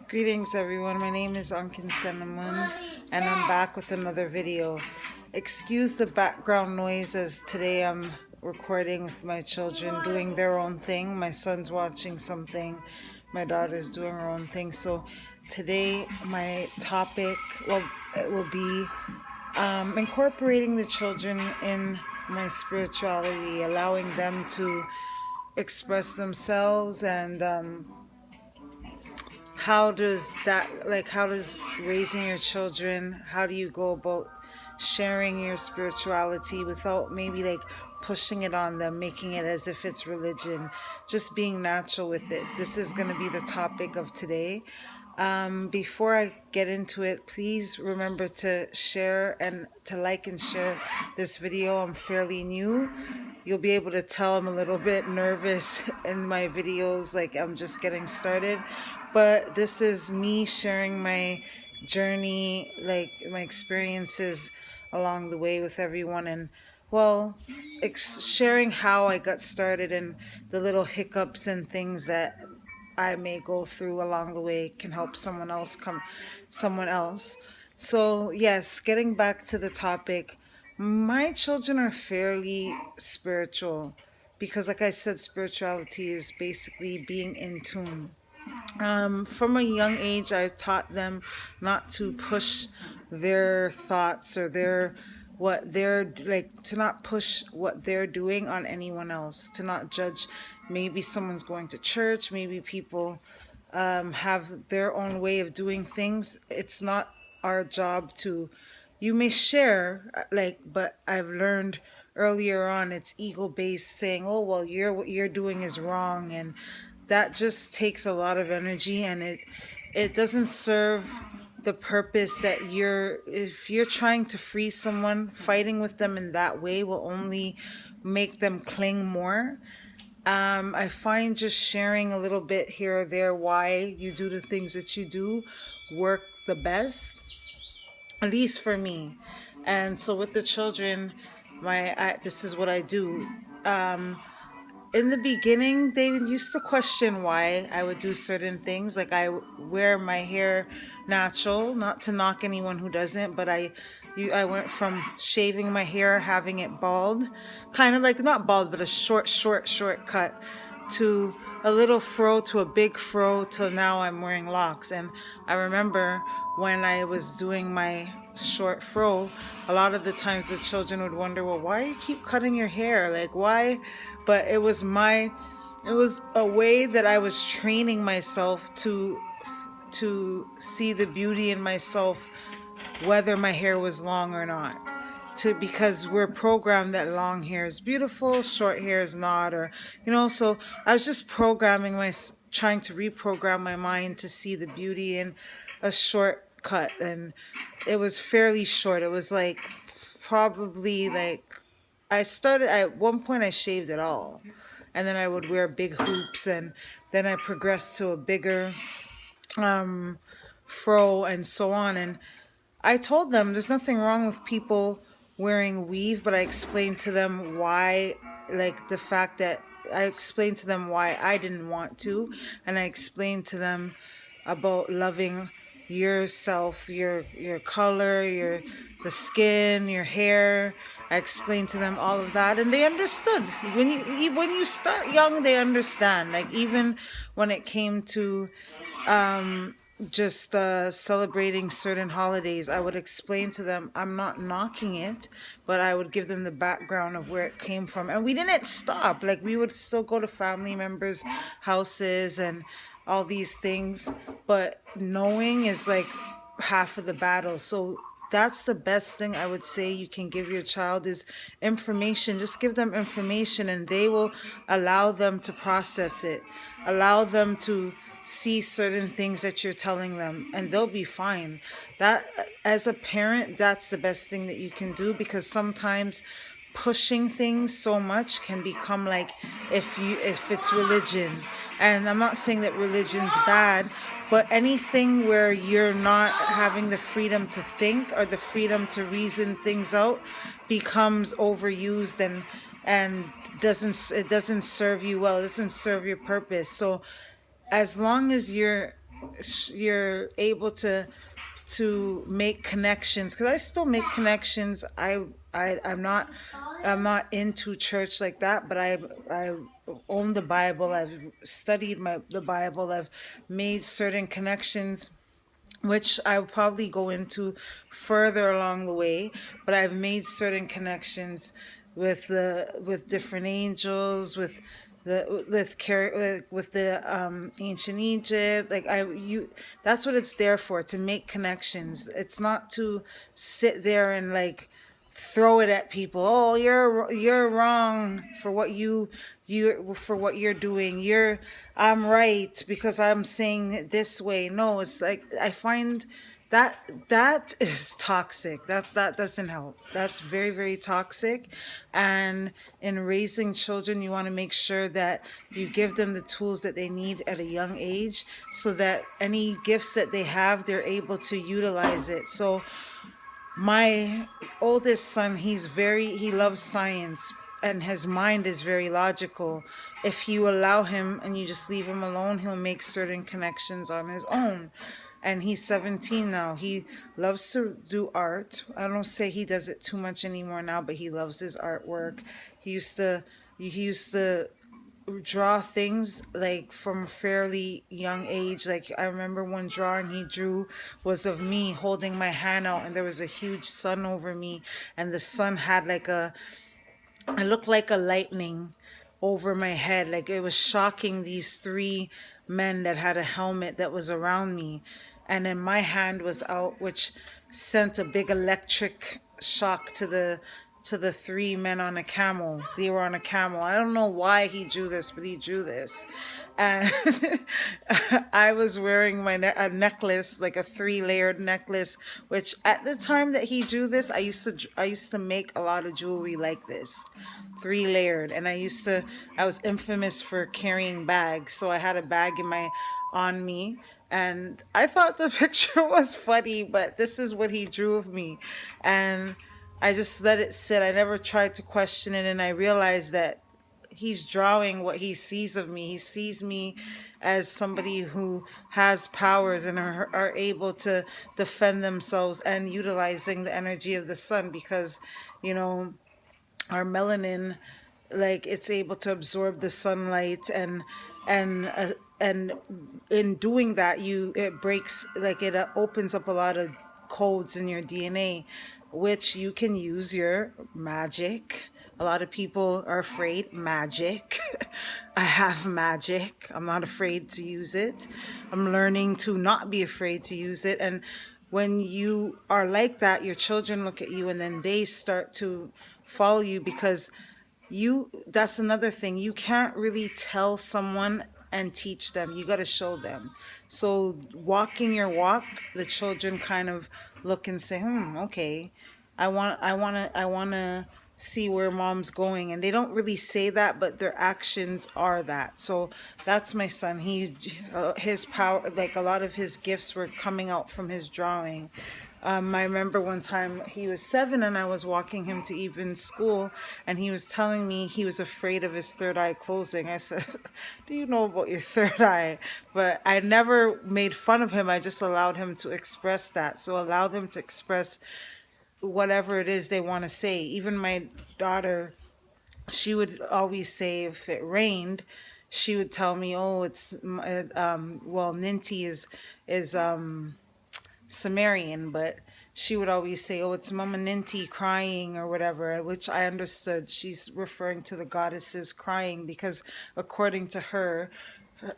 Greetings everyone, my name is Unkin Cinnamon and I'm back with another video. Excuse the background noise as today I'm recording with my children doing their own thing. My son's watching something, my daughter's doing her own thing. So today my topic it will be incorporating the children in my spirituality, allowing them to express themselves and how does raising your children, how do you go about sharing your spirituality without maybe like pushing it on them, making it as if it's religion, just being natural with it. This is going to be the topic of today. Before I get into it, please remember to share and to like and share this video. I'm fairly new. You'll be able to tell I'm a little bit nervous in my videos, like I'm just getting started. But this is me sharing my journey, like my experiences along the way with everyone, and sharing how I got started and the little hiccups and things that I may go through along the way can help someone else. So yes, getting back to the topic, my children are fairly spiritual because like I said, spirituality is basically being in tune. From a young age, I've taught them not to push their thoughts or what they're like, to not push what they're doing on anyone else, to not judge. Maybe someone's going to church, maybe people have their own way of doing things. It's not our job to, you may share, but I've learned earlier on it's ego based, saying, oh, well, what you're doing is wrong. And that just takes a lot of energy, and it doesn't serve the purpose that if you're trying to free someone, fighting with them in that way will only make them cling more. I find just sharing a little bit here or there why you do the things that you do work the best, at least for me. And so with the children, this is what I do. In the beginning, they used to question why I would do certain things. Like I wear my hair natural, not to knock anyone who doesn't, but I went from shaving my hair, having it bald, kind of like not bald, but a short cut, to a little fro, to a big fro, till now I'm wearing locks. And I remember when I was doing my short fro, a lot of the times the children would wonder, well, why you keep cutting your hair? Like, why? But it was a way that I was training myself to see the beauty in myself, whether my hair was long or not. Because we're programmed that long hair is beautiful, short hair is not, or so I was just trying to reprogram my mind to see the beauty in a short cut. And it was fairly short. It was like probably like at one point I shaved it all, and then I would wear big hoops, and then I progressed to a bigger fro and so on. And I told them there's nothing wrong with people wearing weave, but I explained to them why, like the fact that I explained to them why I didn't want to, and I explained to them about loving yourself, your color, the skin, your hair. I explained to them all of that, and they understood. When you start young, they understand. Like even when it came to just celebrating certain holidays, I would explain to them, I'm not knocking it, but I would give them the background of where it came from. And we didn't stop. Like we would still go to family members' houses and all these things, but knowing is like half of the battle. So that's the best thing I would say you can give your child is information. Just give them information, and they will allow them to process it, allow them to see certain things that you're telling them, and they'll be fine. That, as a parent, that's the best thing that you can do, because sometimes pushing things so much can become like, if it's religion. And I'm not saying that religion's bad, but anything where you're not having the freedom to think or the freedom to reason things out becomes overused, and doesn't serve you well. It doesn't serve your purpose. So as long as you're you're able to make connections, because I still make connections. I'm not into church like that, but I own the Bible. I've studied the Bible. I've made certain connections, which I'll probably go into further along the way. But I've made certain connections with different angels, with the ancient Egypt. Like that's what it's there for, to make connections. It's not to sit there and like throw it at people. Oh, you're wrong for what you for what you're doing. I'm right because I'm saying it this way. No, it's like I find that that is toxic. That doesn't help. That's very, very toxic. And in raising children, you want to make sure that you give them the tools that they need at a young age, so that any gifts that they have, they're able to utilize it. So my oldest son, he loves science, and his mind is very logical. If you allow him and you just leave him alone, he'll make certain connections on his own. And he's 17 now. He loves to do art. I don't say he does it too much anymore now, but he loves his artwork. He used to draw things like from a fairly young age. Like I remember one drawing he drew was of me holding my hand out, and there was a huge sun over me, and the sun had it looked like a lightning over my head. Like it was shocking these three men that had a helmet that was around me. And then my hand was out, which sent a big electric shock to the three men on a camel. They were on a camel. I don't know why he drew this, but he drew this. And I was wearing a necklace, like a three-layered necklace, which at the time that he drew this, I used to make a lot of jewelry like this, three-layered. And I was infamous for carrying bags. So I had a bag on me, and I thought the picture was funny, but this is what he drew of me. And I just let it sit. I never tried to question it, and I realized that he's drawing what he sees of me. He sees me as somebody who has powers and are able to defend themselves, and utilizing the energy of the sun, because, you know, our melanin, like it's able to absorb the sunlight, and in doing that, it breaks, like it opens up a lot of codes in your DNA, which you can use your magic. A lot of people are afraid. Magic. I have magic. I'm not afraid to use it. I'm learning to not be afraid to use it. And when you are like that, your children look at you, and then they start to follow you, because that's another thing. You can't really tell someone and teach them. You got to show them. So walking your walk, the children kind of look and say, okay, I want to see where mom's going. And they don't really say that, but their actions are that. So that's my son. His power, like a lot of his gifts were coming out from his drawing. I remember one time he was 7, and I was walking him to even school, and he was telling me he was afraid of his third eye closing. I said, "Do you know about your third eye?" But I never made fun of him. I just allowed him to express that. So allow them to express whatever it is they want to say. Even my daughter, she would always say if it rained, she would tell me, "Oh, well, Ninti is Sumerian," but she would always say, "Oh, it's Mama Ninti crying," or whatever, which I understood. She's referring to the goddesses crying, because according to her,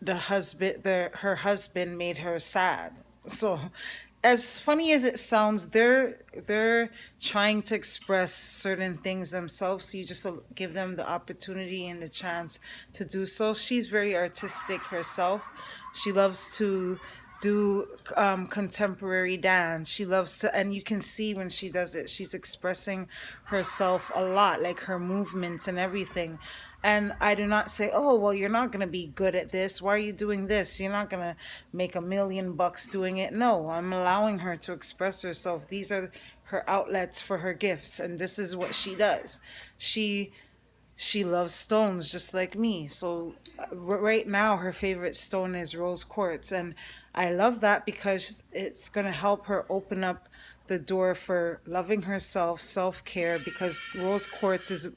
her husband made her sad. So, as funny as it sounds, they're trying to express certain things themselves. So you just give them the opportunity and the chance to do so. She's very artistic herself. She loves to do contemporary dance. She loves to, and you can see when she does it, she's expressing herself a lot, like her movements and everything. And I do not say, "Oh, well, you're not going to be good at this. Why are you doing this? You're not going to make $1 million doing it." No, I'm allowing her to express herself. These are her outlets for her gifts, and this is what she does. She she loves stones just like me. So right now her favorite stone is rose quartz, and I love that because it's going to help her open up the door for loving herself, self-care, because rose quartz is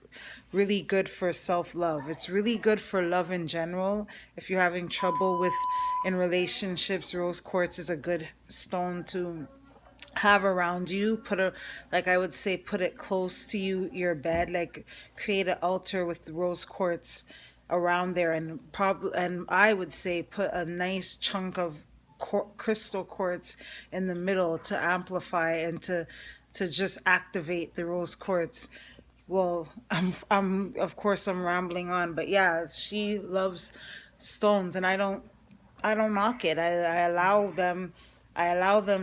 really good for self-love. It's really good for love in general. If you're having trouble with in relationships, rose quartz is a good stone to have around you. Put a, like I would say, put it close to you, your bed, like create an altar with rose quartz around there, and probably, and I would say put a nice chunk of crystal quartz in the middle to amplify and to just activate the rose quartz. Well, I'm of course I'm rambling on, but yeah, she loves stones, and I don't knock it. I allow them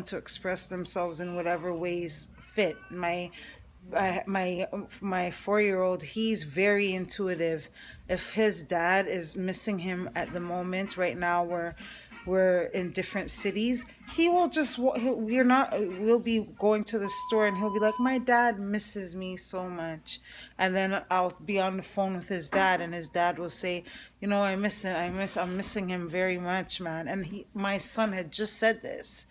to express themselves in whatever ways fit. My 4-year-old, he's very intuitive. If his dad is missing him at the moment right now, we're in different cities, he will just we're not we'll be going to the store and he'll be like, my dad misses me so much. And then I'll be on the phone with his dad, and his dad will say, I miss him, I'm missing him very much, man. And my son had just said this,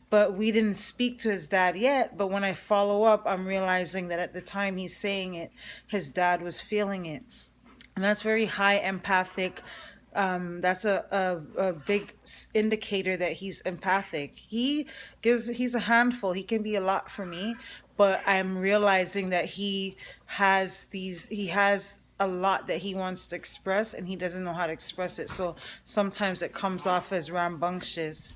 but we didn't speak to his dad yet. But when I follow up, I'm realizing that at the time he's saying it, his dad was feeling it. And that's very high empathic. That's a big indicator that he's empathic. He's a handful. He can be a lot for me, but I'm realizing that he has a lot that he wants to express, and he doesn't know how to express it. So sometimes it comes off as rambunctious.